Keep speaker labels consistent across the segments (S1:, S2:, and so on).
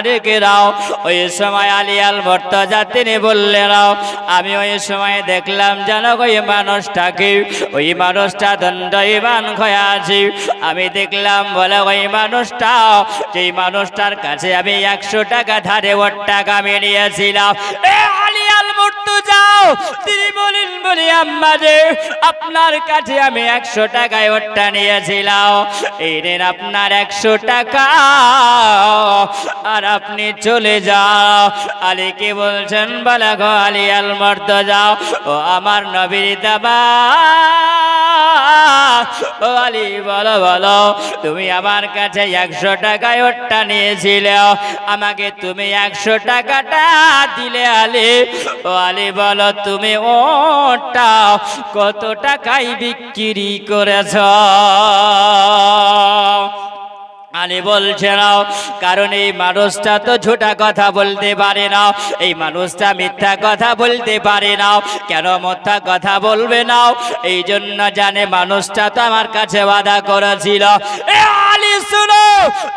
S1: রেখে দাও। ওই সময় আলী আল মুর্তজা তিনি বললেন, আমি ওই সময় দেখলাম যেন ওই মানুষটা দণ্ডায়মান হয়ে আছে। আমি দেখলাম বলে ওই মানুষটা, যেই মানুষটার কাছে আমি 100 টাকা ধারে ওর টাকা আমি নিয়েছিলাম। আলী আল মুর্তজা তিনি বলেন, বলি আম্মাজে আপনার কাছে আমি 100 টাকায় ওরটা নিয়েছিলাম, এই নেন আপনার 100 টাকা আর আপনি চলে যাও। আলীকে বলছেন, বলে গো আলী আল মুর্তজা, ও আমার নবীর দাবা, ও আলী বলো বলো, তুমি আমার কাছে 100 টাকায় ওরটা নিয়েছিলে, আমাকে তুমি 100 টাকাটা দিলে আলী। ও আলী বলো, তুমি ওরটা কত টাকায় বিক্রি করেছ? আলী বলছে না, কারণ এই মানুষটা তো ঝুটা কথা বলতে পারে না, এই মানুষটা মিথ্যা কথা বলতে পারে না। কেন মিথ্যা কথা বলবে না? এই জন্য জানে মানুষটা তো আমার কাছে ওয়াদা করেছিল। আলী শুনো,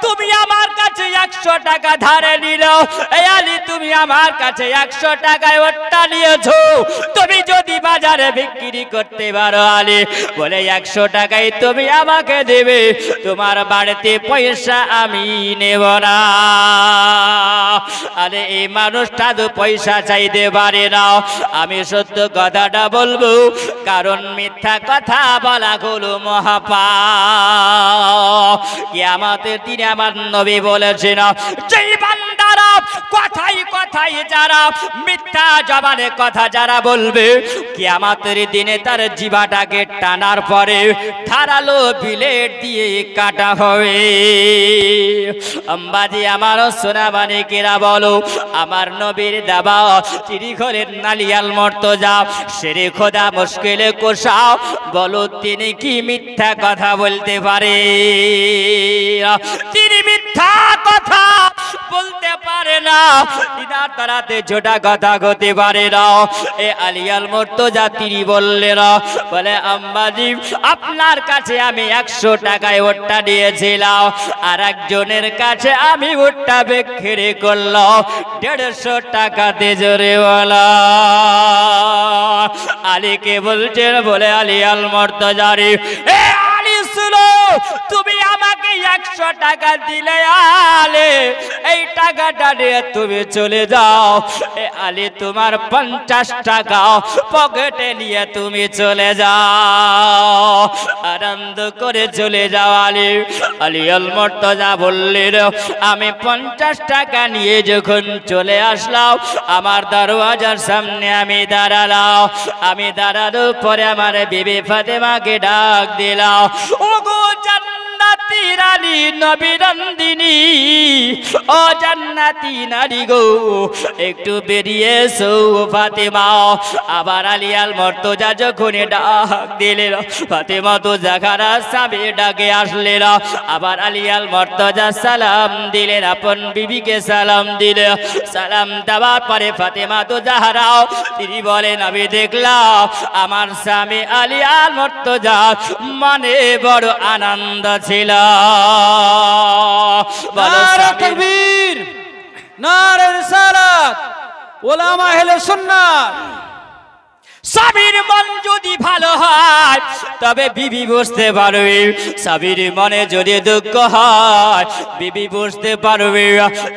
S1: তুমি আমার কাছে 100 টাকা ধারে নিল, এই আলী তুমি আমার কাছে 100 টাকায় ওরটা নিয়েছো, তুমি যদি বাজারে বিক্রি করতে পারো আলী, বলে 100 টাকায় তুমি আমাকে দেবে, তোমার বাড়িতে পয়সা আমি নেব না। আরে এই মানুষটা তো পয়সা চাইতে পারে না। আমি সত্য কথাটা বলবো, কারণ মিথ্যা কথা বলা হলো মহাপাপ। কিয়ামতের দিনে আমার নবী বলেছেন, যেই বান্দারা কথাই কথাই যারা মিথ্যা জবানে কথা যারা বলবে, কিয়ামতের দিনে তার জিহ্বাটাকে টানার পরে ধারালো বিলেট দিয়ে কাটা হবে। আম্বাজি আমার সোনা মানিকেরা বলো, আমার নবীর দাবা তিনি হলেন আলী আল মুর্তজা শেরে খোদা মুশকিলে কোশা। বলো তিনি কি মিথ্যা কথা বলতে পারে? তিনি মিথ্যা কথা বলতে পারে না, ইনার তারাতে ছোটা কথা হতে পারে না। এ আলী আল মুর্তজা তিনি বললেন, বলে আম্বাজি আপনার কাছে আমি 100 টাকায় ওরটা দিয়েছিলাম, আর একজনের কাছে আমি ওরটা বিক্রি করলাম 150 টাকাতে। জোরে বলা আলীকে বলছেন, বলে আলী আল মুর্তজা রে, এ আলী শুনো, তুমি আমাকে 100 টাকা দিলে আলী, এই টাকাটা নিয়ে তুমি চলে যাও। এ আলী তোমার 50 টাকা পকেটে নিয়ে তুমি চলে যাও, আনন্দ করে চলে যাও আলী। আলী আল মুর্তজা বললেন, আমি 50 টাকা নিয়ে যখন চলে আসলাম, আমার দরওয়াজার সামনে আমি দাঁড়ালাম। আমি দাঁড়ানোর পরে আমার বিবি ফাতেমাকে ডাক দিলাম, ওগো জান্নাতি রানী নবী নন্দিনী, ও জান্নাতি নারী গো, একটু বেরিয়ে এসো ফাতেমা। আবার আলী আল মুর্তজা যখন ডাক দিলেন, ফাতেমা তো জাগারা সামনে ডাকে আসলেন। আবার আলী আল মুর্তজা সালাম দিলেন, আপন বিবিকে সালাম দিলেন। সালাম দেওয়ার পরে ফাতেমা তো জাহরাও তিনি বলেন, আমি দেখলাম আমার স্বামী আলী আল মুর্তজা মনে বড় আনন্দ ছিল।
S2: নারে তাকবীর, নারে রিসালাত, উলামা আহলে সুন্নাত।
S1: স্বামীর মন যদি ভালো হয় তবে বিবি বুঝতে পারবে, স্বামীর মনে যদি দুঃখ হয় বিবি বুঝতে পারবে।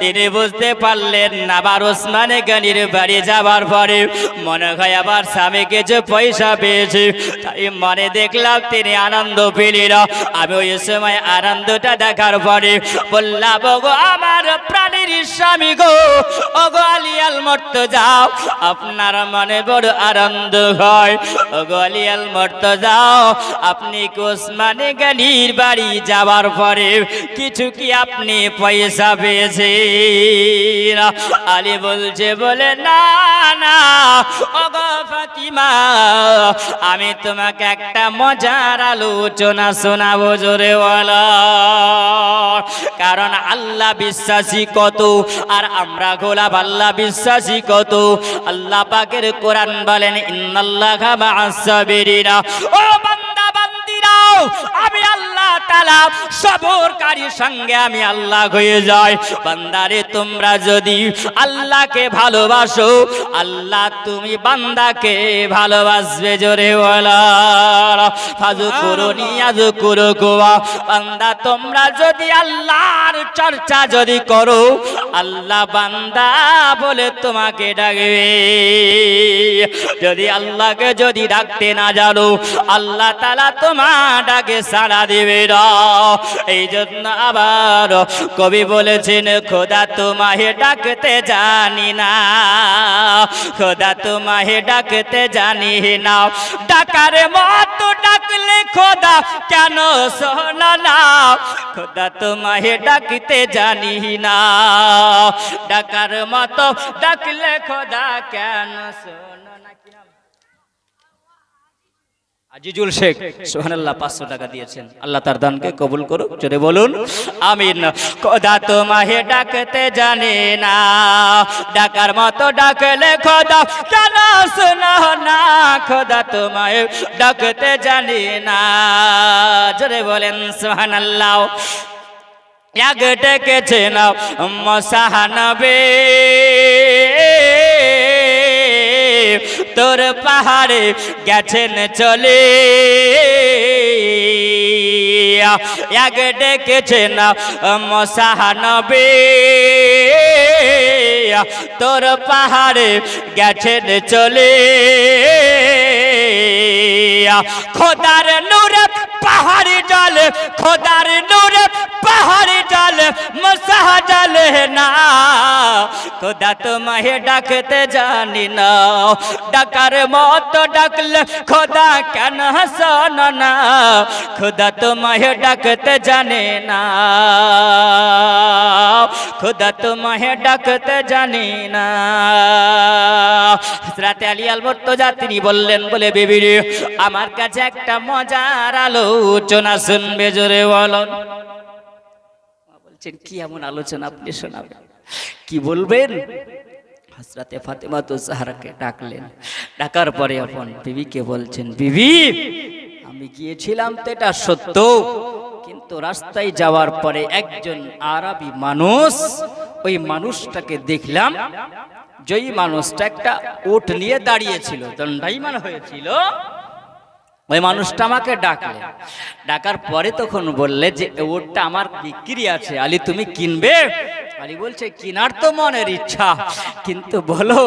S1: তিনি বুঝতে পারলেন না। আবার ওসমানে গনির বাড়ি যাবার পরে মনে হয় আবার স্বামীকে যে পয়সা পেয়েছে, তাই মনে দেখলাম তিনি আনন্দ পেলেন। আমি ওই সময় আনন্দটা দেখার পরে বললাম, ওগো আমার প্রাণের স্বামী গো, ওগো আলী আল মুর্তজা, আপনার মনে বড় আনন্দ হয়। ওগো আলী আল মুর্তজা, আপনি ওসমানে গনির বাড়ি যাবার পরে কিছু কি আপনি পয়সা পেয়েছেন? আলী বলছে, বলে না না ওগো ফাতিমা, আমি তোমাকে একটা মজার আলোচনা শোনাবো। জোরে বলো, কারণ আল্লাহ বিশ্বাসী কত আর আমরা গোলাপ আল্লাহ বিশ্বাসী কত। আল্লাহ পাকের কোরআন বলেন, ইন্নাল্লাহা মা'আস সাবিরিনা। ও বান্দা বান্দিরা, আমি আল্লাহ তাআলা সবরকারী সঙ্গে আমি আল্লাহ হয়ে যাই। বান্দারে তোমরা যদি আল্লাহকে ভালোবাসো, আল্লাহ তুমি বান্দাকে ভালোবাসবে। জোরে বলো ফাযকুরুনি আযকুরুকুম। বান্দা তোমরা যদি আল্লাহর চর্চা যদি করো, আল্লাহ বান্দা বলে তোমাকে ডাকবে। যদি আল্লাহকে যদি ডাকতে না জানো, আল্লাহ তাআলা তোমার ডাকে সাড়া দিবে না। এই জন্য আবার কবি বলেছেন, খোদা তোমাহে ডাকতে জানি না, খোদা তোমাহে ডাকতে জানি না, ডাকার মতো ডাকলে খোদা কেন শোনো না, খোদা তোমাহে ডাকতে জানি না, ডাকার মতো ডাকলে খোদা কেন শোনো না। আজিজুল শেখ সুবহানাল্লাহ 500 টাকা দিয়েছেন। আল্লাহ তার দানকে কবুল করুক। জোরে বলুন আমিন। খোদা তোমাহে ডাকতে জানে না, ডাকার মতো ডাকলে খোদা কেন শোনো না, খোদা তোমাহে ডাকতে জানে না। জোরে বলেন সুবহানাল্লাহ। এক ডেকেছে না মসাহানবে, তোর পাহাড়ে গেছেন চলে, এক ডেকেছে না মসাহানবে, তোর পাহাড়ে গেছেন চলে, খোদার নূরে পাহাড়ি জলে, খোদার নূরে পাহাড়ি জলে মশা জলে না, খোদা তোমাহে ডাকতে জানি না, ডাকার মতো ডাকলে খোদা কেন শোনো না, খোদা তোমাহে ডাকতে জানে না, খোদা তোমাহে ডাকতে জানি না। হযরত আলী আল মুর্তজা তিনি বললেন, বলে বিবি রে আমার কাছে একটা মজার আলোচনা শুনবে। জোরে বলুন। বলছেন কি এমন আলোচনা আপনি শোনাবেন, কি বলবেন? হযরতে ফাতেমা তো জাহরাকে ডাকলেন, ডাকার পরে আপন বিবিকে বলছেন, বিবি আমি গিয়েছিলাম তো এটা সত্য, কিন্তু রাস্তায় যাওয়ার পরে একজন আরবি মানুষ, ওই মানুষটাকে দেখলাম, যেই মানুষটা একটা উট নিয়ে দাঁড়িয়েছিল, দণ্ডায়মান হয়েছিল, ওই মানুষটা আমাকে ডাকলেন। ডাকার পরে তখন বললে যে উটটা আমার বিক্রি আছে, আলী তুমি কিনবে? আলী বলছে কিনার তো মনের ইচ্ছা, কিন্তু বলো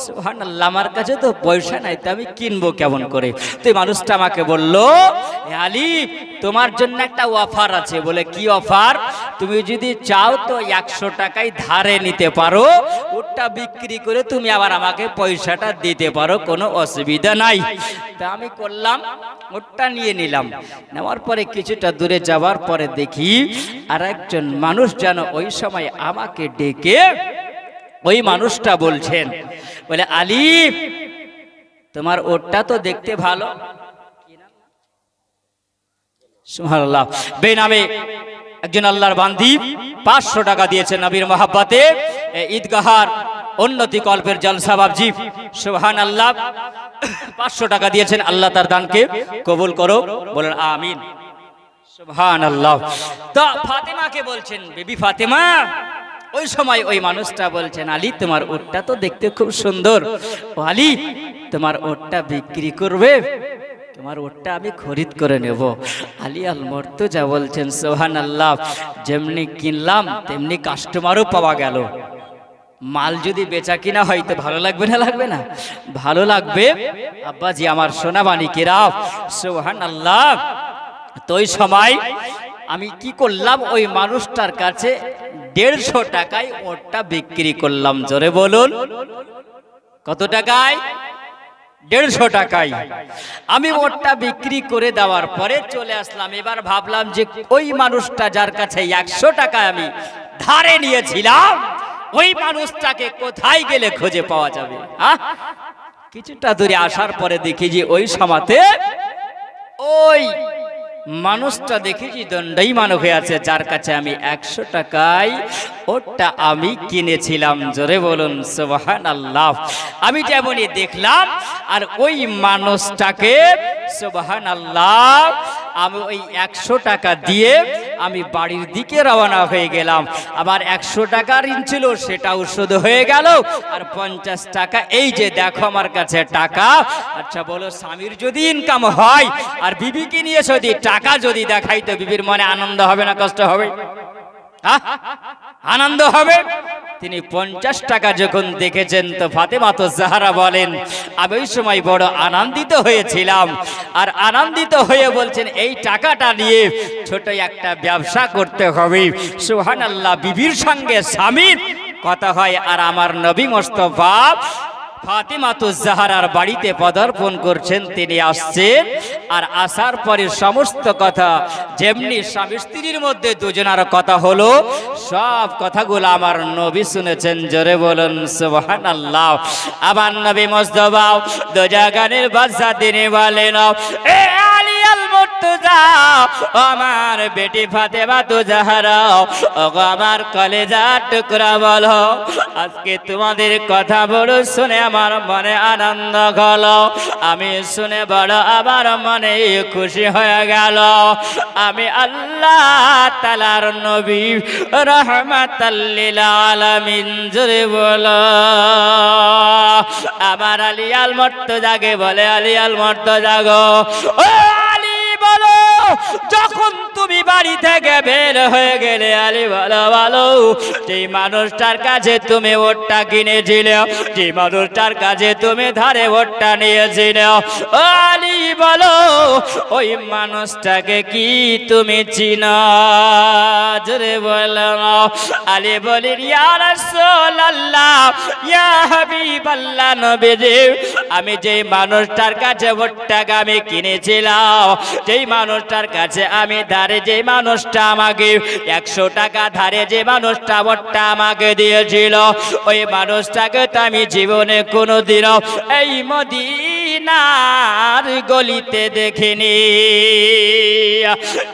S1: সুবহানাল্লাহ আমার কাছে তো পয়সা নাই, তো আমি কিনবো কেমন করে? তো এই মানুষটা আমাকে বললো, আলী তোমার জন্য একটা অফার আছে। বলে কি অফার? তুমি যদি চাও তো 100 টাকায় ধারে নিতে পারো, উটটা বিক্রি করে তুমি আবার আমাকে পয়সাটা দিতে পারো, কোনো অসুবিধা নাই। তা আমি করলাম, উটটা নিয়ে নিলাম। নেওয়ার পরে কিছুটা দূরে যাওয়ার পরে দেখি আর একজন মানুষ যেন ওই সময় আমাকে ডেকে, ওই মানুষটা বলছেন, বলে আলী তোমার উটটা তো দেখতে ভালো। সুবহানাল্লাহ। বেনামে একজন আল্লাহর বান্দি 500 টাকা দিয়েছেন নবীর মহব্বতে, ঈদগাহার উন্নতি কল্পের জলসা বাবজি। সুবহানাল্লাহ 500 টাকা দিয়েছেন। আল্লাহ তার দানকে কবুল করো, বলেন আমিন। সুবহানাল্লাহ। তো ফাতেমাকে বলছেন, বিবি ফাতেমা, ওই সময় ওই মানুষটা বলছেন, আলী তোমার উটটা তো দেখতে খুব সুন্দর, ও আলী তোমার উটটা বিক্রি করবে? তোমার উটটা আমি খরিদ করে নেব। আলী আল মুর্তজা বলছেন, সুবহানাল্লাহ, যেমনি কিনলাম তেমনি কাস্টমারও পাওয়া গেল। মাল যদি বেচা কিনা হয় তো ভালো লাগবে না? লাগবে না? ভালো লাগবে আব্বাজি আমার সোনা মানিকেরা। সুবহানাল্লাহ। তো ওই সময় আমি কি করলাম, ওই মানুষটার কাছে 150 টাকায় ওটটা বিক্রি করলাম। জোরে বলুন কত টাকায়? 150 টাকায় আমি ওটটা বিক্রি করে দেওয়ার পরে চলে আসলাম। এবার ভাবলাম যে ওই মানুষটা যার কাছে 100 টাকায় আমি ধারে নিয়েছিলাম, ওই মানুষটাকে কোথায় গেলে খুঁজে পাওয়া যাবে? কিছুটা দূরে আসার পরে দেখি যে ওই সমাতে ওই মানুষটা দেখেছি দণ্ডায়মান হয়ে আছে, যার কাছে আমি 100 টাকায় ওটা আমি কিনেছিলাম। জোরে বলুন সুবহানাল্লাহ। আমি যেমনই দেখলাম আর ওই মানুষটাকে সুবহানাল্লাহ আমি ওই 100 টাকা দিয়ে আমি বাড়ির দিকে রওনা হয়ে গেলাম। আবার 100 টাকা ঋণ ছিল, সেটাও শোধ হয়ে গেল। আর 50 টাকা, এই যে দেখো আমার কাছে টাকা। আচ্ছা বলো, স্বামীর যদি ইনকাম হয় আর বিবিকে নিয়ে যদি টাকা যদি দেখাই, তো বিবির মনে আনন্দ হবে না কষ্ট হবে? আনন্দ হবে। তিনি 50 টাকা যখন দেখেছেন, তো ফাতেমা তো জাহরা বলেন, আমি ওই সময় বড় আনন্দিত হয়েছিলাম। আর আনন্দিত হয়ে বলছেন, এই টাকাটা নিয়ে ছোট একটা ব্যবসা করতে হবে। সুবহানাল্লাহ। বিবির সঙ্গে স্বামীর কথা হয়। আর আমার নবী মুস্তাফা ফাতেমা তো জাহরার বাড়িতে পদার্পণ করছেন। তিনি আসছেন, আর আসার পরে সমস্ত কথা যেমনি স্বামী স্ত্রীর মধ্যে দুজনের কথা হলো, সব কথাগুলো আমার নবী শুনেছেন। জোরে বলুন সুবহানাল্লাহ। আমার নবী মুস্তাফা দোজাগানের বাদশা, তিনি বলেন, এ আলী আল মুর্তজা, আমার বেটি ফাতেমা তো জাহরা, ওগো আমার কলেজার টুকরা, বলো আজকে তোমাদের কথা বলো শুনে আমার মনে আনন্দ হলো। আমি শুনে বড় আমার মনে খুশি হয়ে গেল। আমি আল্লাহ তাআলার নবী রাহমাতাল লিল আলামিন। জোরে বলো। আমার আলী আল মুর্তজাকে বলে, আলী আল মুর্তজা গো, ও আলী বলো, যখন তুমি বাড়ি থেকে বের হয়ে গেলে, আলী বলো বলো, যে মানুষটার কাছে তুমি ওটটা কিনেছিলে, যে মানুষটার কাছে তুমি ধারে ওটটা নিয়েছিলে, ও আলী বলো, ওই মানুষটাকে কি তুমি চিনো? জোরে বলো। আলী বলে, ইয়া রাসূলুল্লাহ, ইয়া হাবিবাল্লাহ, নবীজি, আমি যেই মানুষটার কাছে ওটটা আমি কিনেছিলাম, যেই মানুষটার কাছে আমি ধারে, যে মানুষটা আমাকে 100 টাকা ধারে, যে মানুষটা ওটটা আমাকে দিয়েছিল, ওই মানুষটাকে তো আমি জীবনে কোনোদিনও এই মদিনার গলিতে দেখিনি।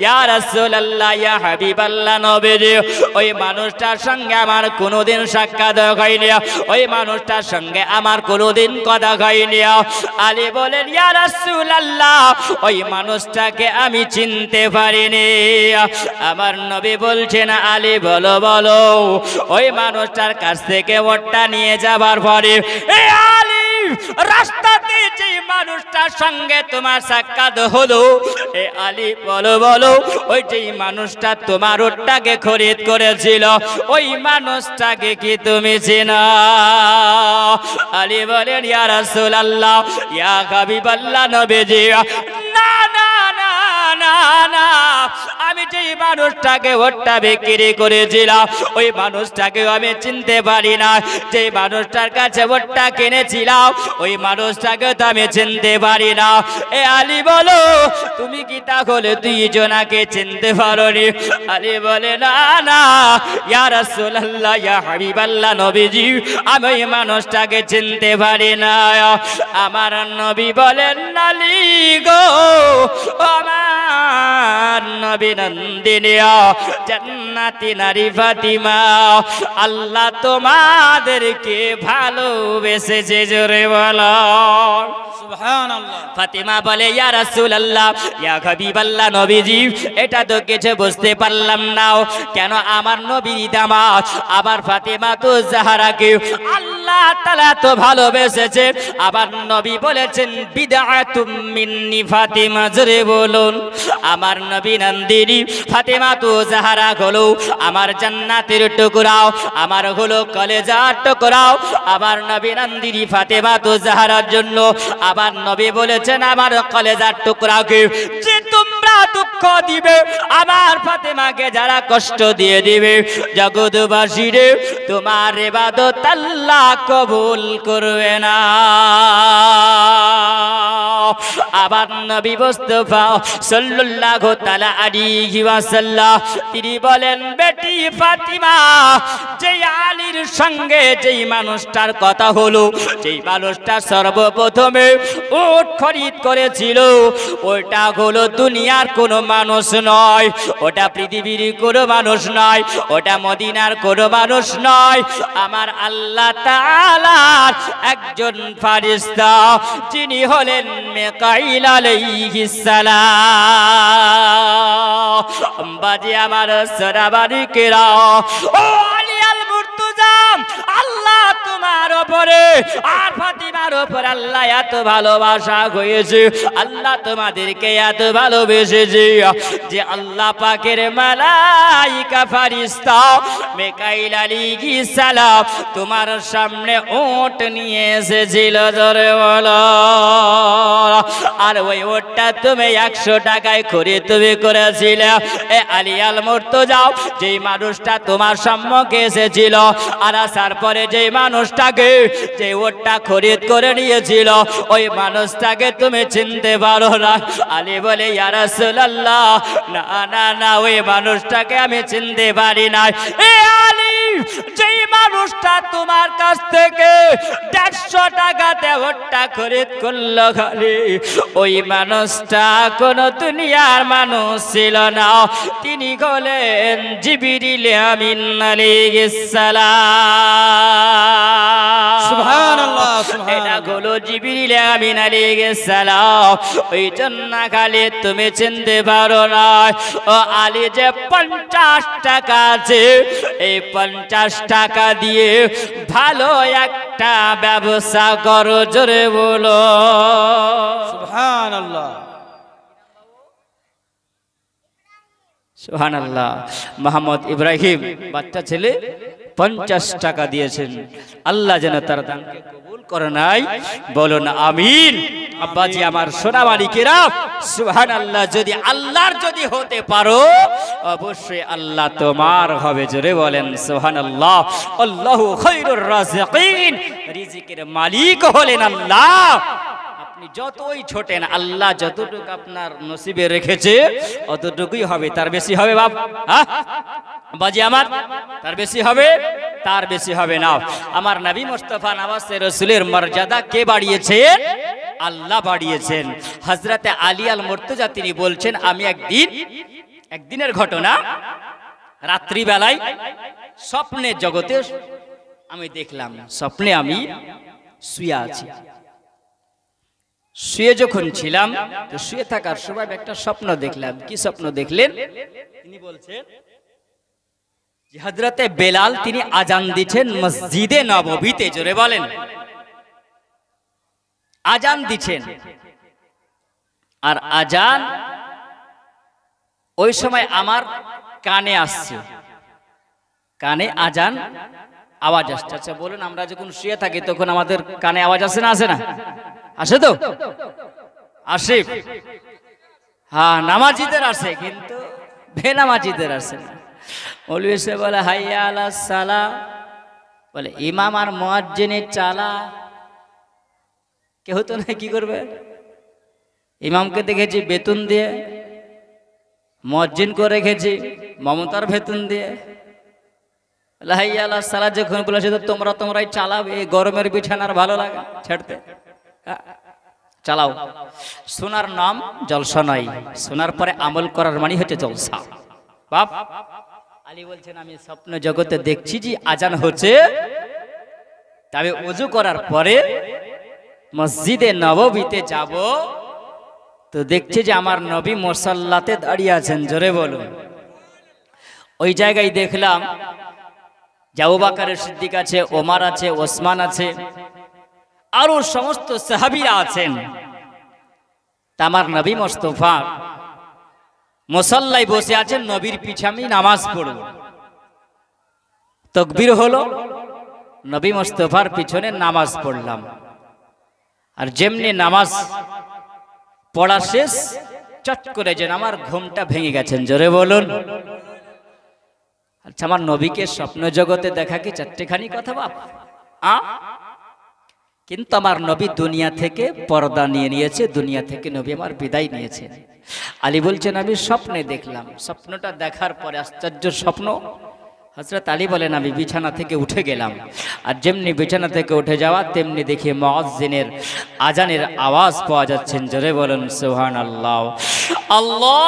S1: ইয়া রাসূলুল্লাহ, ইয়া হাবিবাল্লাহ, নবীজি, ওই মানুষটার সঙ্গে আমার কোনোদিন সাক্ষাৎ হয়নি, ওই মানুষটার সঙ্গে আমার কোনোদিন কথা হয়নি। আলী বলেন, ইয়া রাসূলুল্লাহ, ওই মানুষটাকে আমি চিনতে পারিনি। আমার নবী বলছেন, আলী বলো বলো, ওই মানুষটার কাছ থেকে ওটটা নিয়ে যাবার পরে, এ আলী, রাস্তাতে যে মানুষটার সঙ্গে তোমার সাক্ষাৎ হলো, এ আলী বলো বলো, ওই যে মানুষটা তোমার ওটটাকে খরিদ করেছিল, ওই মানুষটাকে কি তুমি চেনো? আলী বলেন, ইয়া রাসূলুল্লাহ, ইয়া হাবিবাল্লাহ, নবীজি, না না না না না, আমি যে মানুষটাকে ওটটা বিক্রি করেছিলাম, ওই মানুষটাকে আমি চিনতে পারি না। যে মানুষটার কাছে ওটটা কিনেছিলাম, ওই মানুষটাকে তো আমি চিনতে পারি না। এ আলী বলো, তুমি কি তাহলে দুইজনাকে চিনতে পারোনি? আলী বলে, না না, ইয়া রাসূলুল্লাহ, ইয়া হাবিবাল্লাহ, নবীজি, আমি ওই মানুষটাকে চিনতে পারি না। আমার নবী বলেন, আলী গো, আমার নবী নন্দিনী, জান্নাতি নারী ফাতিমা, আল্লাহ তোমাদেরকে ভালোবেসেছে। জোরে বলো
S2: সুবহানাল্লাহ।
S1: ফাতিমা বলে, ইয়া রাসূলুল্লাহ, ইয়া হাবিবাল্লাহ, নবীজি, এটা তো কিছু বুঝতে পারলাম না, কেন আমার নবীর দামাত আবার ফাতিমা তো জাহরাকে আল্লাহ তাআলা তো ভালোবেসেছে। আবার নবী বলেছেন, বিদআতুম মিন্নি ফাতিমা। জোরে বলুন। আমার নবী নন্দিনী ফাতিমা তো জাহরা হলো আমার জান্নাতের টুকরাও, আমার হলো কলেজার টুকরাও। আমার নবী নন্দিনী ফাতিমা তো জাহরার জন্য আবার নবী বলেছেন, আমার কলেজার টুকরাকে যে তোমরা দুঃখ দিবে, আমার ফাতেমাকে যারা কষ্ট দিয়ে দিবে, জগৎবাসী রে, তোমার ইবাদত আল্লাহ কবুল করবে না। আবার নবী মুস্তাফা সাল্লাল্লাহু তাআলা আলাইহি ওয়াসাল্লাম তিনি বলেন, বেটি ফাতিমা, যে আলীর সঙ্গে যেই মানুষটার কথা হলো, যেই মানুষটা সর্বপ্রথমে উট খরিদ করেছিল, ওটা হলো দুনিয়ার কোনো মানুষ নয়, ওটা পৃথিবীর কোনো মানুষ নয়, ওটা মদিনার কোনো মানুষ নয়, আমার আল্লাহ তাআলার একজন ফেরেশতা, যিনি হলেন মিকাইল আলাইহিস সালাম। বাজি আমার সরাবারিকেরা, ও আলী আল মুর্তজা, আল্লাহ তোমার উপরে আর ফাতিমার উপর আল্লাহ এত ভালোবাসা হয়েছে, আল্লাহ তোমাদেরকে এত ভালোবেসেছে যে আল্লাহ পাকের মালাইকা ফেরেশতা মিকাইল আলাইহিস সালাম তোমার সামনে উট নিয়ে এসেছিল, জোরে বলো। আর ওই উটটা তুমি 100 টাকায় খরিদ করেছিলে। এ আলী আল মুর্তজা, যেই মানুষটা তোমার সম্মুখে এসেছিল আর আসার পরে যেই মানুষটাকে যে উটটা খরিদ করে নিয়েছিল, ওই মানুষটাকে তুমি চিনতে পারো না? আলী বলে, ইয়া রাসূলুল্লাহ, না না না, ওই মানুষটাকে আমি চিনতে পারি না। এ আলী, যেই মানুষটা তোমার কাছ থেকে 150 টাকাতে উটটা খরিদ করলো খালি, ওই মানুষটা কোন দুনিয়ার মানুষ ছিল না, তিনি হলেন জিবরিল আমিন আলাইহিস সালাম।
S2: সুবহানাল্লাহ,
S1: এটা
S2: সুবহানাল্লাহ।
S1: হলো জিবরিল আমিন আলাইহিস সালাম। ওই জন্য খালি তুমি চিনতে পারো না। ও আলী, যে 50 টাকা আছে, এই 50 টাকা দিয়ে ভালো একটা ব্যবসা করো, জোরে বলো
S2: সুবহানাল্লাহ।
S1: সুবহানাল্লাহ। মোহাম্মদ ইব্রাহিম বাচ্চা ছেলে 50 টাকা দিয়েছেন, আল্লাহ যেন তার দানকে কবুল করে নাই, বলুন আমিন। আব্বাজি আমার সোনা মালিকেরা, সুবহানাল্লাহ। যদি আল্লাহর যদি হতে পারো, অবশ্যই আল্লাহ তোমার হবে, জোরে বলেন সুবহানাল্লাহ। আল্লাহু খায়রুর রাযিকিন, রিজিকের মালিক হলেন আল্লাহ। আপনি যতই ছোটেন, আল্লাহ যতটুকু আপনার নসিবে রেখেছে অতটুকুই হবে, তার বেশি হবে বাপ? হ্যাঁ বাজি আমার, তার বেশি হবে? তার বেশি হবে না। আমার নবী মুস্তাফা নওয়াজে রাসূলের মর্যাদা কে বাড়িয়েছেন? আল্লাহ বাড়িয়েছেন। হযরতে আলী আল মুর্তজা তিনি বলছেন, আমি একদিনের ঘটনা, রাত্রি বেলায় স্বপ্নের জগতে আমি দেখলাম, স্বপ্নে আমি শুয়ে আছি। শুয়ে যখন ছিলাম, তো শুয়ে থাকার সময় একটা স্বপ্ন দেখলাম। কি স্বপ্ন দেখলেন? তিনি বলছেন যে হযরতে বেলাল তিনি আজান দিচ্ছেন মসজিদে নববীতে, জোরে বলেন, আজান দিচ্ছেন। আর আজান ওই সময় আমার কানে আসছে, কানে আজান আওয়াজ আসছে। আচ্ছা বলুন, আমরা যখন শুয়ে থাকি তখন আমাদের কানে আওয়াজ আসে না? আসে না? আসে তো? আসে। হ্যাঁ, নামাজিদের আসে, কিন্তু বেনামাজিদের আসে না। মৌলভী সাহেব বলে হাইয়া আলাস সালাহ, বলে ইমাম আর মুয়াজ্জিনের চালা। কেউ তো না, কি করবে? ইমামকে দেখেছি বেতন দিয়ে, মুয়াজ্জিন করে রেখেছি মমতার বেতন দিয়ে। হাইয়া আলাস সালাহ যখন বলেছে, তোমরাই চালাবে, এই গরমের বিছানার ভালো লাগে ছাড়তে, চালাও। শোনার নাম জলসা নয়, শোনার পরে আমল করার মানে হচ্ছে জলসা। বাপ আলী বলছেন, আমি স্বপ্ন জগতে দেখছি যে আজান হচ্ছে, তবে ওযু করার পরে মসজিদে নববীতে যাব, তো দেখছি যে আমার নবী মুসাল্লাতে দাঁড়িয়ে আছেন, জোরে বলুন। ওই জায়গায় দেখলাম যে আবু বকর সিদ্দিক আছে, ওমর আছে, ওসমান আছে, আরো সমস্ত সাহাবীরা আছেন। তা আমার নবী মুস্তাফা মুসাল্লায় বসে আছেন, নবীর পিছে আমি নামাজ পড়ব। তাকবীর হলো, নবী মুস্তাফার পিছনে নামাজ পড়লাম। আর যেমনি নামাজ পড়া শেষ, চট করে যেন আমার ঘুমটা ভেঙে গেছেন, জোরে বলুন। আচ্ছা, আমার নবীকে স্বপ্ন জগতে দেখা কি চারটেখানি কথা বাপ? কিন্তু আমার নবী দুনিয়া থেকে পর্দা নিয়ে নিয়েছে, দুনিয়া থেকে নবী আমার বিদায় নিয়েছেন। আলী বলছেন, আমি স্বপ্নে দেখলাম। স্বপ্নটা দেখার পরে, আশ্চর্য স্বপ্ন, হযরত আলী বলেন আমি বিছানা থেকে উঠে গেলাম, আর যেমনি বিছানা থেকে উঠে যাওয়া তেমনি দেখি মুয়াজ্জিনের আজানের আওয়াজ পাওয়া যাচ্ছেন। জোরে বলুন সুবহানাল্লাহ। আল্লাহু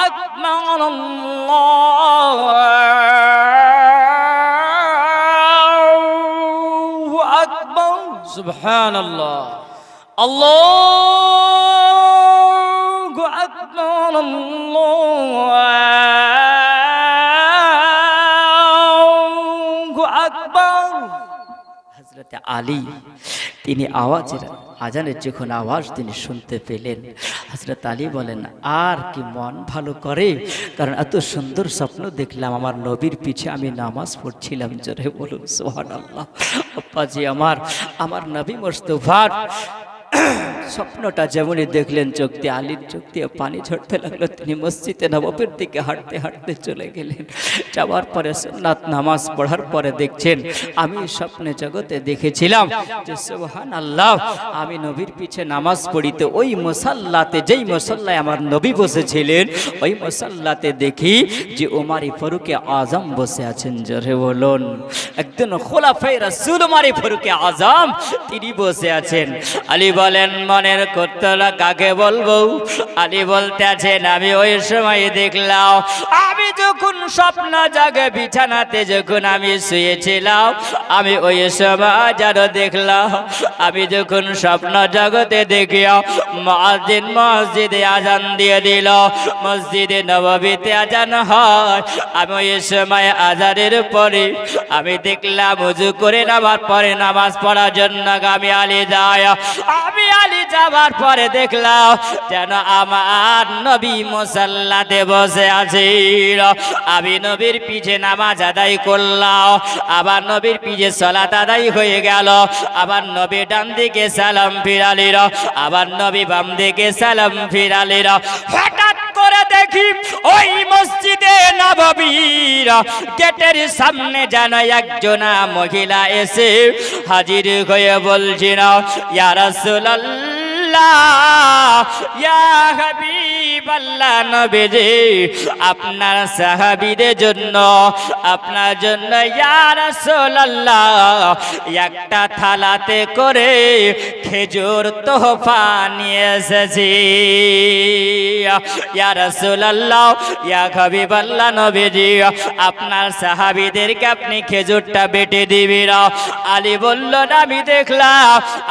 S1: আকবার, আল্লাহু আকবার,
S2: সুবহানাল্লাহ।
S1: আল্লাহু আকবার, আল্লাহু আকবার। হযরত আলী তিনি আজানের যখন আওয়াজ তিনি শুনতে পেলেন, হযরত আলী বলেন আর কি মন ভালো করে, কারণ এত সুন্দর স্বপ্ন দেখলাম, আমার নবীর পিছে আমি নামাজ পড়ছিলাম। জোরে বলুন সুবহানাল্লাহ। আব্বাজি আমার নবী মুস্তাফার স্বপ্নটা যেমনই দেখলেন, চোখ দিয়ে আলীর চোখ দিয়ে পানি ঝরতে লাগলো। তিনি মসজিদে নববীর দিকে হাঁটতে হাঁটতে চলে গেলেন। যাওয়ার পরে সুন্নাত নামাজ পড়ার পরে দেখছেন, আমি স্বপ্নে জগতে দেখেছিলাম যে সুবহানাল্লাহ আমি নবীর পিছে নামাজ পড়িতে ওই মুসাল্লাতে, যেই মুসাল্লায় আমার নবী বসেছিলেন, ওই মুসাল্লাতে দেখি যে ওমর ফারুকে আজম বসে আছেন। জোরে বলুন, একজন খোলাফায়ে রাসূল ওমর ফারুকে আজম তিনি বসে আছেন। আলী বলেন মনের কর্তলা কাকে বলবো? আলী বলতে আছেন আমি ওই সময় দেখলাম, আমি যখন স্বপ্ন জাগে বিছানাতে যখন আমি শুয়েছিলাম, আমি ওই সময় যেন দেখলাম, আমি যখন স্বপ্ন জগতে দেখিয়া মুয়াজ্জিন মসজিদে আজান দিয়ে দিল, মসজিদে নববীতে আজান হয়, আমি ওই সময় আজানের পরে আমি দেখলাম ওযু করে নামার পরে নামাজ পড়ার জন্য আমি আলী যায়। আমি আলী যাবার পরে দেখলাম যেন আমার নবী মুসাল্লাতে বসে আছে। আমি নবীর পিছে নামাজ আদায় করলাম, আবার নবীর পিছে সালাত আদায় হয়ে গেল, আবার নবী ডান দিকে সালাম ফিরালির, আবার নবী বাম দিকে সালাম ফিরালির। হঠাৎ করে দেখি ওই মসজিদে নববীর গেটের সামনে যেন একজনা মহিলা এসে হাজির হয়ে বলছিল, ইয়া রাসূলুল্লাহ, ইয়া হাবিবাল্লাহ, নবীজি আপনার সাহাবীদের জন্য, আপনার জন্য ইয়া রাসূলুল্লাহ একটা থালাতে করে খেজুর তোহফা নিয়ে এসেছি। ইয়া রাসূলুল্লাহ, ইয়া হাবিবাল্লাহ, নবীজি আপনার সাহাবীদেরকে আপনি খেজুরটা বেটে দিবেন। আলী বলল আমি দেখলাম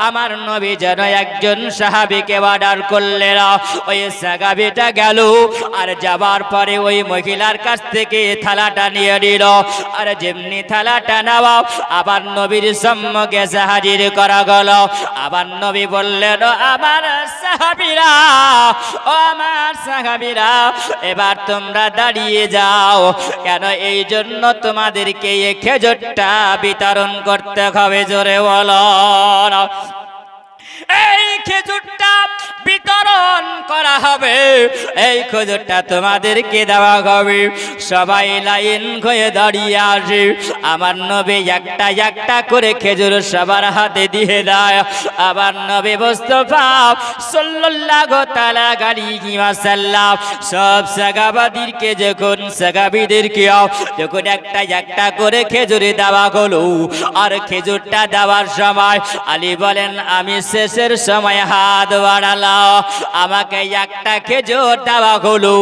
S1: আমার নবী যেন একজন সাহাবীকে অর্ডার করলেন, ওই সাহাবীটা গেল, আর যাবার পরে ওই মহিলার কাছ থেকে থালাটা নিয়ে নিল, আর যেমনি থালাটা নেওয়া আবার নবীর সম্মুখে হাজির করা গেল। আবার নবী বললেন, আমার সাহাবীরা, ও আমার সাহাবীরা, এবার তোমরা দাঁড়িয়ে যাও, কেন এই জন্য তোমাদেরকে এই খেজুরটা বিতরণ করতে হবে। জোরে বলো, এই খেজুরটা বিতরণ করা হবে, এই খেজুরটা তোমাদেরকে দেওয়া হবে। সবাই লাইন হয়ে দাঁড়িয়ে আসে, আমার নবী একটা একটা করে খেজুর সবার হাতে দিয়ে দেয়। আবার নবী মুস্তাফা সাল্লাল্লাহু তাআলা আলাইহি ওয়াসাল্লাম সব সাহাবাদেরকে সাহাবীদেরকে যখন একটা একটা করে খেজুর দেওয়া হলো, আর খেজুরটা দেওয়ার সময় আলী বলেন আমি শেষের সময় হাত বাড়ালাম, আমাকে একটা খেজুর দেওয়া হলো।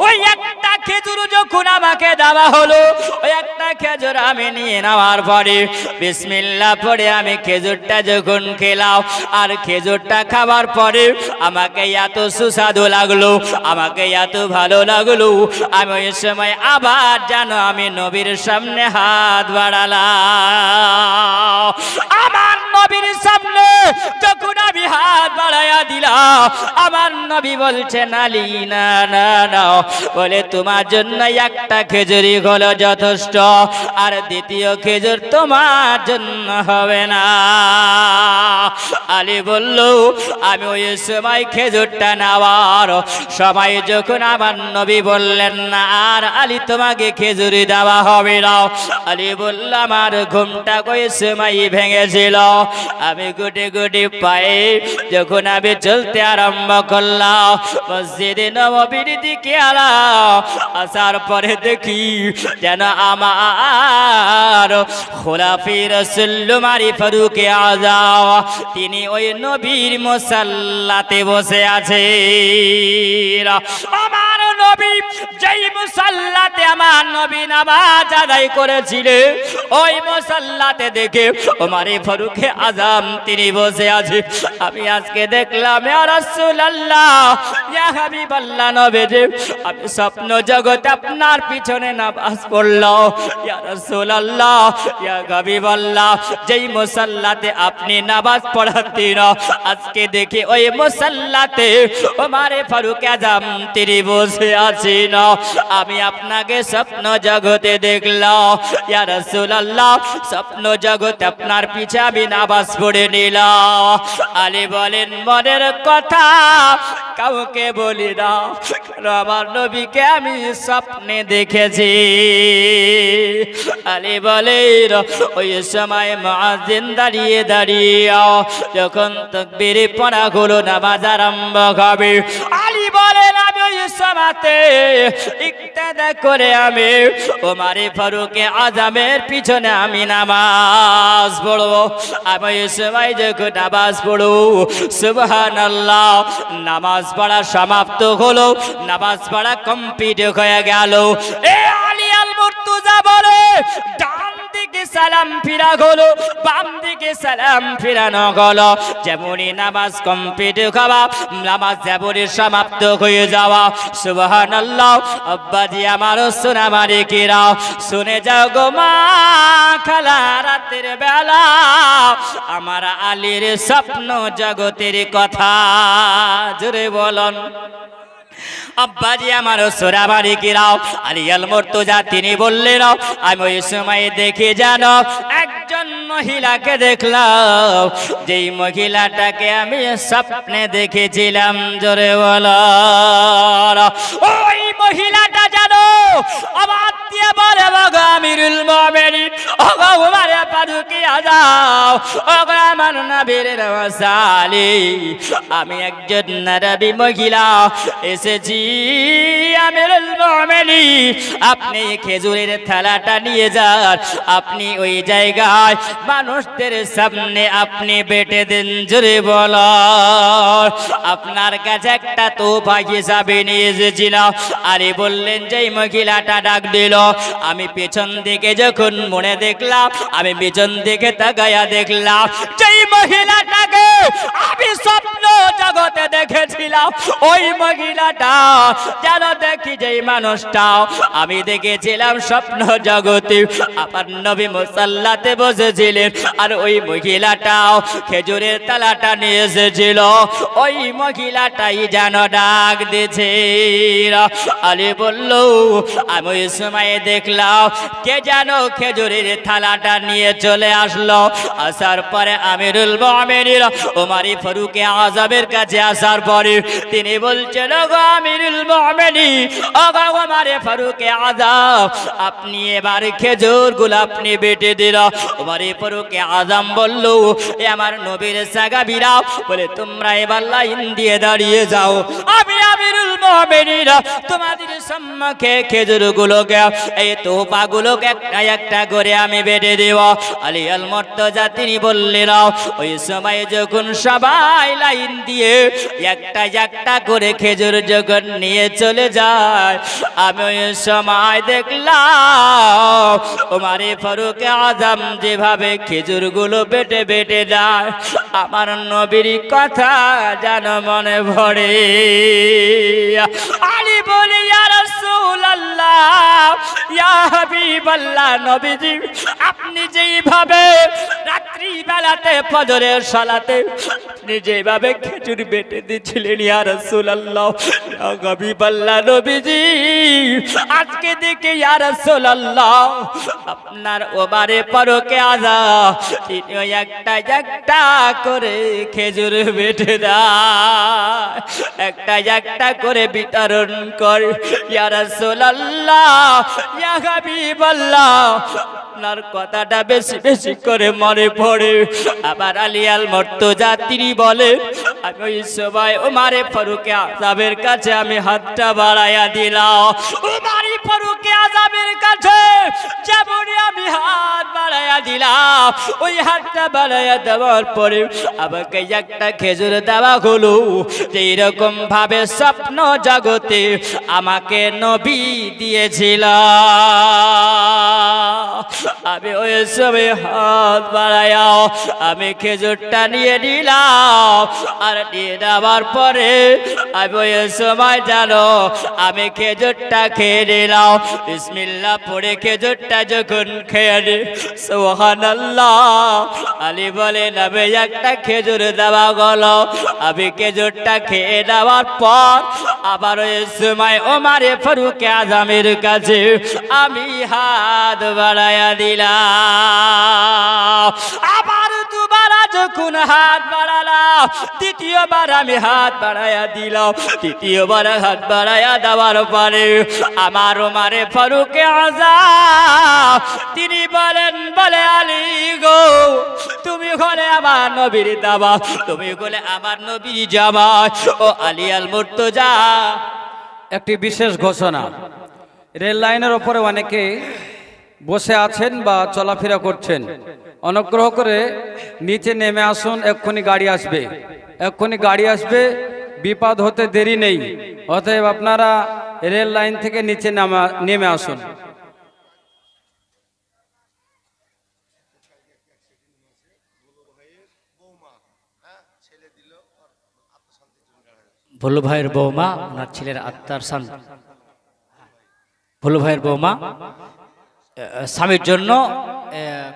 S1: ওই একটা খেজুর যখন আমাকে দেওয়া হলো, ওই একটা খেজুর আমি নিয়ে নেওয়ার পরে বিসমিল্লাহ পড়ে আমি খেজুরটা যখন খেলাম, আর খেজুরটা খাবার পরে আমাকে এত সুস্বাদু লাগলো, আমাকে এত ভালো লাগলো, আমি ওই সময় আবার জানো আমি নবীর সামনে হাত বাড়ালাম। আমার নবীর সামনে যখন আমি হাত বাড়াইয়া দিলাম, আমার নবী বলছেন আলী না না না, বলে তোমার জন্য একটা খেজুরি হলো যথেষ্ট, আর দ্বিতীয় খেজুর তোমার জন্য হবে না। আলী বলল আমি ওই সময় খেজুরটা নেওয়ার সময় যখন আমার নবী বললেন না আর আলী তোমাকে খেজুরি দেওয়া হবে না, আলী বলল আমার ঘুমটা ওই সময় ভেঙেছিল, আমি গুটি গুটি পায়ে যখন আমি চলতে আরম্ভ করলাম মসজিদে নববীর দিকে আসার পরে দেখি যেন আমার খোলাফে রাসূল উমরে ফারুক আযম তিনি ওই নবীর মুসাল্লাতে বসে আছেন। আমার নবী যেই মুসাল্লাতে আমার নবী নামাজ আদায় করেছিলেন ওই মুসাল্লাতে দেখে উমরে ফারুক আযম তিনি বসে আছে। আমি আজকে দেখলাম ইয়া রাসূলুল্লাহ ইয়া হাবিবাল্লাহ নবীজি আমি স্বপ্ন জগতে আপনার পিছনে নামাজ পড়লাম ইয়া রাসূলুল্লাহ ইয়া হাবিবাল্লাহ যেই মুসাল্লাতে আপনি নামাজ পড়াতেন আজকে দেখি ওই মুসাল্লাতে উমরে ফারুক আযম তিনি বসে আছেন। আমি আপনাকে স্বপ্ন জগতে দেখলাম ইয়া রাসূলুল্লাহ স্বপ্ন জগতে আপনার পিছে আমি নামাজ পড়ে নিলাম। আলী বলেন মনের কথা কাউকে বলি না আমার নবীকে আমি স্বপ্নে দেখেছি। আলী বলেন ওই সময় মুয়াজ্জিন দাঁড়িয়ে দাঁড়িয়ে যখন তাকবীর পড়া হলো নামাজ আরম্ভ হবে আলী বলেন আমি ওই সময়তে ইক্তেদা করে আমি উমরে ফারুক আযমের পিছনে আমি নামাজ পড়বো। আমি ওই সময় যখন নামাজ পড়ব সুবহানাল্লাহ নামাজ পড়া সমাপ্ত হলো নামাজ পড়া কমপ্লিট হয়ে গেল। এ আলী আল মুর্তজা বলে ডান দিকে সালাম ফিরা হলো বাম দিকে সালাম ফিরানো হলো যেমনই নামাজ কমপ্লিট হওয়া নামাজ যেমনই সমাপ্ত হয়ে যাওয়া সুবহানাল্লাহ আব্বাজি আমার সোনা মালিকেরা শুনে যাও গো মা খালা রাতের বেলা আমার আলীর স্বপ্ন জগতের কথা জোরে বলন। আব্বাজি আমার সোনা মালিকেরা আলী আল মুর্তজা তিনি বললেন আমি ওই সময় দেখে জানো একজন মহিলাকে দেখলাম যেই মহিলাটাকে আমি স্বপ্নে দেখেছিলাম জোরে বলো ওই মহিলাটা জানো আমার দিয়ে বলে বাবা আমিরুল মুমিনিন ওগো উমরে ফারুক আযম ওগো আমার নবীর রাসালি আমি একজন নবী মহিলা এসেছি আমিরুল মুমিনিন আপনি খেজুরের থালাটা নিয়ে যান আপনি ওই জায়গায় মানুষদের সামনে আপনি বেটে দেন জোরে বলো আপনার কাছে একটা তোফা হিসাবে নিয়ে এসেছিলাম। আরে বললেন যেই মহিলাটা ডাক দিল আমি পেছন দিকে যখন মনে দেখলাম আমি পেছন দিকে তাকায়া দেখলাম যেই মহিলাটাকে আমি স্বপ্ন জগতে দেখেছিলাম ওই মহিলাটা যেন দেখি যেই মানুষটা আমি দেখেছিলাম স্বপ্ন জগতে আমার নবী মুসাল্লাতে বসেছিলেন আর ওই মহিলাটাও খেজুরের তালাটা নিয়ে এসেছিল ওই মহিলাটাই যেন ডাক দিয়েছে। আলী বলল আমি ওই সময় দেখলাম কে যেন খেজুরের থালাটা নিয়ে চলে আসলো। আসার পরে আমিরুল মুমিনিন উমরে ফারুক আযমের কাছে আসার পরে তিনি বলছেন গো আমিরুল মুমিনিন ওগো উমরে ফারুক আযম আপনি এবার খেজুরগুলো আপনি বেটে দিল। উমরে ফারুক আযম বলল এ আমার নবীর সাহাবীরা বলে তোমরা এবার লাইন দিয়ে দাঁড়িয়ে যাও আমি আমিরুল মুমিনিন তোমাদের সম্মুখে খেজুরগুলোকে এই তোফাগুলোকে একটা একটা করে আমি বেটে দেব। আলী আল মুর্তজা তিনি বললেন ওই সময় যখন সবাই লাইন দিয়ে একটা একটা করে খেজুর যখন নিয়ে চলে যায় আমি ওই সময় দেখলাম উমরে ফারুক আযম যেভাবে খেজুরগুলো বেটে বেটে যায় আমার নবীর কথা যেন মনে পড়ে। আলী বলে ইয়া রাসূলুল্লাহ ইয়া হাবিবাল্লাহ নবীজি আপনি যেইভাবে রাত্রি বেলাতে ফজরের সালাতে আপনি যেভাবে খেজুর বেটে দিয়েছিলেন ইয়া রাসূলুল্লাহ আগামী পাল্লা নবীজি আজকে দেখে ইয়া রাসূলুল্লাহ আপনার ওমারে ফারুক আযম তিনিও একটা একটা করে খেজুর বেটে দেয়, একটা করে বিতরণ করে। ইয়া রাসূলুল্লাহ ইয়া হাবিবাল্লাহ আপনার কথাটা বেশি বেশি করে মনে পড়ে। আবার আলী আল মুর্তজা তিনি বলে আমি ওই সময় ওমারে ফারুক আযমের কাছে আমি হাতটা বাড়াইয়া দিলাম। ওমারে ফারুক আযমের কাছে যেমনই আমি হাত বাড়াইয়া দিলাম, ওই হাতটা বাড়াইয়া দেওয়ার পরে আমাকে একটা খেজুর দেওয়া হলো। এইরকম ভাবে স্বপ্ন জগতে আমাকে নবী দিয়েছিল। আমি ওই সময় হাত বাড়াইয়াও আমি খেজুরটা নিয়ে নিলাম। আর নিয়ে নেওয়ার পরে আমি ওই সময় জানো আমি খেজুরটা খেয়ে নিলাম। বিসমিল্লাহ পড়ে খেজুরটা যখন খেয়ে নি, সুবহানাল্লাহ, আলী বলেন আমি একটা খেজুর দেওয়া গেল। আমি খেজুরটা খেয়ে নেওয়ার পর আবার ওই সময় ওমারে ফারুক আযমের কাছে আমি হাত বাড়াইয়া দিলাম। আবার দুবার যখন হাত বাড়ালাম, তৃতীয়বার আমি হাত বাড়াইয়া দিলাম। তৃতীয়বার হাত বাড়াইয়া দেওয়ার পরে আমার ওমারে ফারুক আযম তিনি বলে আলী গো তুমি হলে আমার নবীর দাবা, তুমি হলে আমার নবীর জামাই। ও আলী আল মুর্তজা,
S2: একটি বিশেষ ঘোষণা, রেল লাইনের ওপরে অনেকে বসে আছেন বা চলাফেরা করছেন, অনুগ্রহ করে নিচে নেমে আসুন, এক্ষুনি গাড়ি আসবে, এক্ষুনি গাড়ি আসবে, বিপদ হতে দেরি নেই। অতএব আপনারা রেল লাইন থেকে নিচে নেমে আসুন।
S1: ভোলু ভাইয়ের বৌমা ওনার ছেলের আত্মার শান্তি, ভোলু ভাইয়ের বৌমা স্বামীর জন্য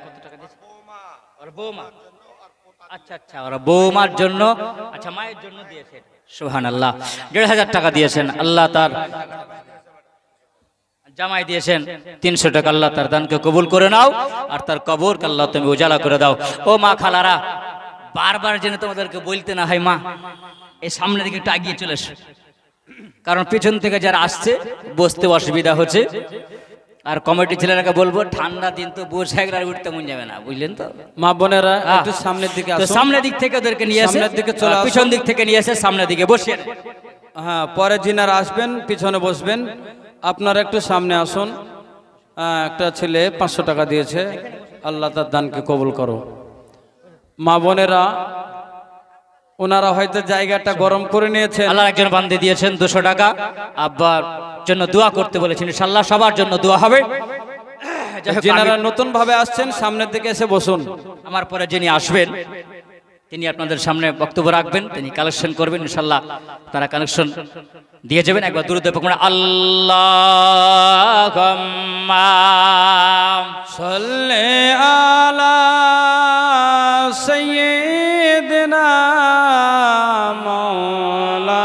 S1: কত টাকা দিয়েছে? ওর বৌমা, আচ্ছা আচ্ছা, ওরা বৌমার জন্য, আচ্ছা মায়ের জন্য দিয়েছেন। সুবহানাল্লাহ, ১,৫০০ টাকা দিয়েছেন। আল্লাহ তার জামাই দিয়েছেন ৩০০ টাকা। আল্লাহ তার দানকে কবুল করে নাও, আর তার কবরকে আল্লাহ তুমি উজালা করে দাও। ও মা খালারা, বারবার যেন তোমাদেরকে বলতে না হয়, মা এই সামনের দিকে একটু এগিয়ে চলে এসো, কারণ পিছন থেকে যারা আসছে বসতে অসুবিধা হচ্ছে। আর কমিটি ছেলেরাকে বলবো ঠান্ডা দিন তো বসে আর উঠতে মন যাবে না, বুঝলেন তো
S2: মা বোনেরা, একটু সামনের দিকে আসুন।
S1: সামনের দিক থেকে ওদেরকে নিয়ে এসে
S2: সামনের দিকে চলে আসুন।
S1: পিছন দিক থেকে নিয়ে এসে সামনের দিকে বসিয়ে,
S2: হ্যাঁ, পরে যিনারা আসবেন পিছনে বসবেন। আপনারা একটু সামনে আসুন। একটা ছেলে ৫০০ টাকা দিয়েছে, আল্লাহ তার দানকে কবুল করো। মা বোনেরা, ওনারা হয়তো জায়গাটা গরম করে নিয়েছেন।
S1: আল্লাহ একজন বান্দে দিয়েছেন ২০০ টাকা, আব্বার জন্য দোয়া করতে বলেছেন, ইনশাআল্লাহ সবার জন্য দোয়া হবে।
S2: যিনারা নতুন ভাবে আসছেন সামনের দিকে এসে বসুন।
S1: আমার পরে যিনি আসবেন তিনি আপনাদের সামনে বক্তব্য রাখবেন, তিনি কালেকশন করবেন, ইনশাআল্লাহ তারা কালেকশন দিয়ে যাবেন। একবার দুরূদ পড়ুন, আল্লাহুম্মা
S2: সাল্লি আলা সাইয়্যিদিনা মাওলানা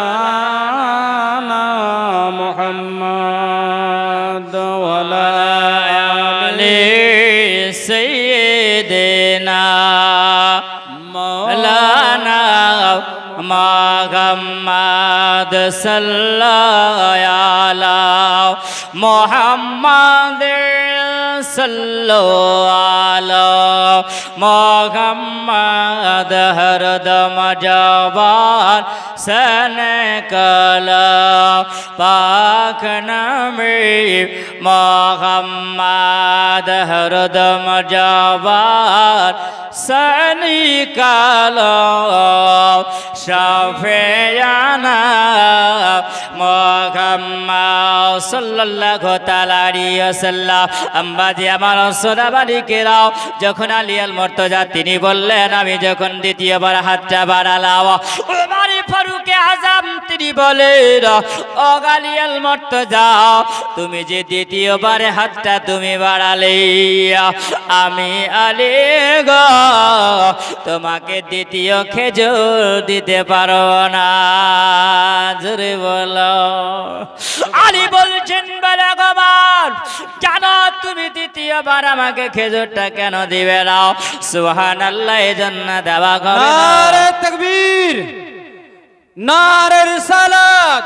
S2: মুহাম্মদ ওয়া আলা আলি
S1: সাইয়্যিদিনা মাওলানা মুহাম্মদ সাল্লাল্লাহু আলা মুহাম্মদ সাল্লাল্লাহু আলা মুহাম্মদ হরদম জবান সনে কালা পাক নামে মুহাম্মদ হরদম জবান সনি কালা শাফিয়ানা মুহাম্মদ সাল্লাল্লাহু তাআলা আলাইহি ওয়াসাল্লাম। আম্বাজি আমার সোনাবালিকেরাও, যখন আলী আল মুর্তজা তিনি বললেন আমি যখন দ্বিতীয়বার হাতটা বাড়ালাম, ওমর ফারুক আযম তিনি বলেন ও আলী আল মুর্তজা তুমি যে দ্বিতীয়বার হাতটা তুমি বাড়ালে, আমি আলী গো তোমাকে দ্বিতীয় খেজুর দিতে পারো না। জোরে বলো। আলী বলছেন বলে ভগবান কেন তুমি দ্বিতীয়বার আমাকে খেজুরটা কেন দিবে না? সুবহানাল্লাহ, এজন্য দেওয়া হবে না।
S2: নারে তাকবীর, নারে রিসালাত,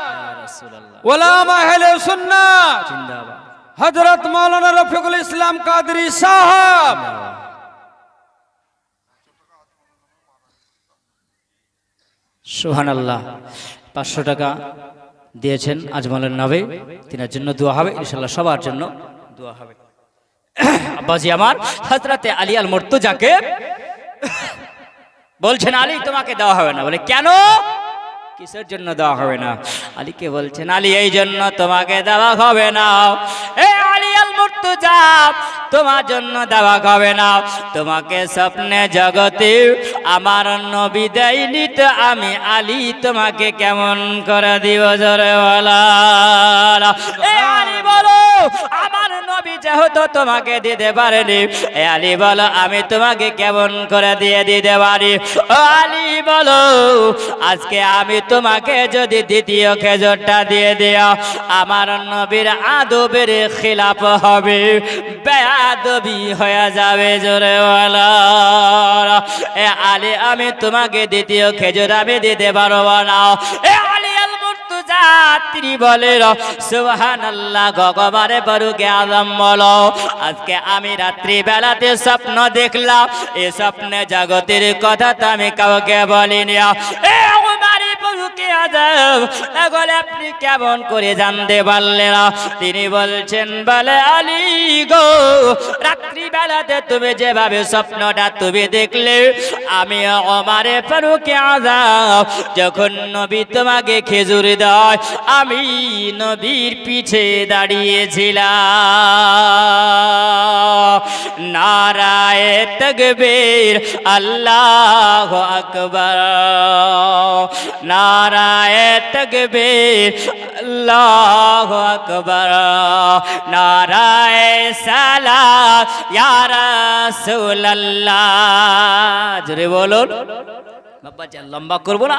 S2: উলামা আহলে সুন্নাত
S1: জিন্দাবাদ।
S2: হযরত মাওলানা রফিকুল ইসলাম কাদরী সাহেব।
S1: সুবহানাল্লাহ। 500 টাকা দিয়েছেন আজমলের নবে, তিনার জন্য দোয়া হবে ইনশাআল্লাহ, সবার জন্য দোয়া হবে। আব্বাজি আমার হযরতে আলী আল মুর্তজাকে বলছেন আলী তোমাকে দেওয়া হবে না। বলে কেন, কিসের জন্য দেওয়া হবে না? আলীকে বলছেন আলী এই জন্য তোমাকে দেওয়া হবে না, এ আলী আল মুর্তজা তোমার জন্য দেওয়া হবে না, তোমাকে স্বপ্নে জগতে আমার নবী দেয়নি তো আমি আলী তোমাকে কেমন করে দিব? জোরে বলো। এ আলী বলো আমার নবী যেহেতু তোমাকে দিতে পারেনি, এ আলী বলো আমি তোমাকে কেমন করে দিয়ে দিতে পারি? ও আলী বলো আজকে আমি তোমাকে যদি দ্বিতীয় খেজুরটা দিয়ে দিও আমার নবীর আদবের খিলাফ হবে, বেয়াদবি হয়ে যাবে। জোরে বলো। এ আলী আমি তোমাকে দ্বিতীয় খেজুর আমি দিতে পারবো না। এ আলী আল মুর্তজা তিনি বলেন সুবহানাল্লাহ, ভগবানে ফারুক আযম বলো আজকে আমি রাত্রি বেলাতে স্বপ্ন দেখলাম, এই স্বপ্নে জগতের কথা তো আমি কাউকে বলিনি। এ উমারে ফারুক আযম এগুলো আপনি কেমন করে জানতে পারলেন? তিনি বলছেন বলে আলী গো রাত্রি বেলাতে তুমি যেভাবে স্বপ্নটা তুমি দেখলে, আমি উমারে ফারুক আযম যখন নবী তোমাকে খেজুর দেয় আমি নবীর পিছে দাঁড়িয়েছিলাম। নারায়ে তাকবীর, আল্লাহু আকবার, নারায়ে তাকবীর, আল্লাহু আকবার, নারায়ে সালাত ইয়া রাসূলুল্লাহ। জোরে বলুন। বাবা লম্বা করবো না।